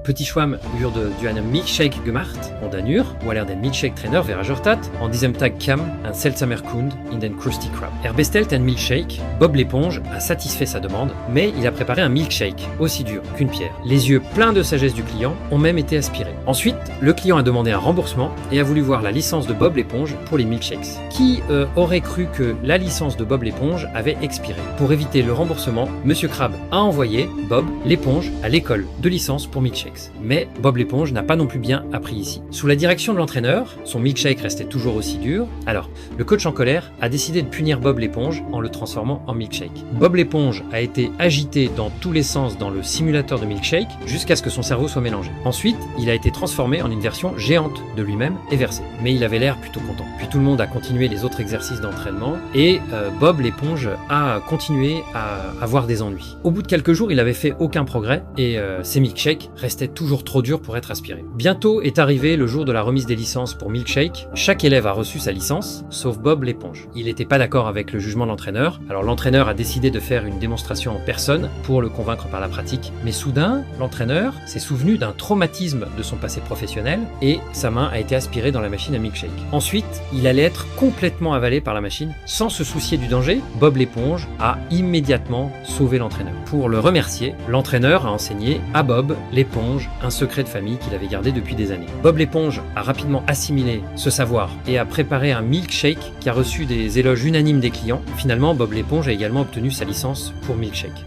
Petit Schwamm wurde du einem Milkshake gemacht und ein Uhr, weil der Milkshake-Trainer verragert hat. An diesem Tag kam un seltsamer Kund in den Krusty Krab. Bestellt un milkshake, Bob l'éponge a satisfait sa demande, mais il a préparé un milkshake, aussi dur qu'une pierre. Les yeux pleins de sagesse du client ont même été aspirés. Ensuite, le client a demandé un remboursement et a voulu voir la licence de Bob l'éponge pour les milkshakes. Qui aurait cru que la licence de Bob l'éponge avait expiré? Pour éviter le remboursement, Monsieur Krab a envoyé Bob l'éponge à l'école de licence pour milkshakes. Mais Bob l'éponge n'a pas non plus bien appris ici. Sous la direction de l'entraîneur, son milkshake restait toujours aussi dur. Alors, le coach en colère a décidé de punir Bob l'éponge en le transformant en milkshake. Bob l'éponge a été agité dans tous les sens dans le simulateur de milkshake jusqu'à ce que son cerveau soit mélangé. Ensuite, il a été transformé en une version géante de lui-même et versé. Mais il avait l'air plutôt content. Puis tout le monde a continué les autres exercices d'entraînement et Bob l'éponge a continué à avoir des ennuis. Au bout de quelques jours, il avait fait aucun progrès et ses milkshakes restaient toujours trop dur pour être aspiré. Bientôt est arrivé le jour de la remise des licences pour Milkshake. Chaque élève a reçu sa licence, sauf Bob l'éponge. Il n'était pas d'accord avec le jugement de l'entraîneur, alors l'entraîneur a décidé de faire une démonstration en personne pour le convaincre par la pratique. Mais soudain, l'entraîneur s'est souvenu d'un traumatisme de son passé professionnel et sa main a été aspirée dans la machine à milkshake. Ensuite, il allait être complètement avalé par la machine. Sans se soucier du danger, Bob l'éponge a immédiatement sauvé l'entraîneur. Pour le remercier, l'entraîneur a enseigné à Bob l'éponge un secret de famille qu'il avait gardé depuis des années. Bob l'éponge a rapidement assimilé ce savoir et a préparé un milkshake qui a reçu des éloges unanimes des clients. Finalement, Bob l'éponge a également obtenu sa licence pour milkshake.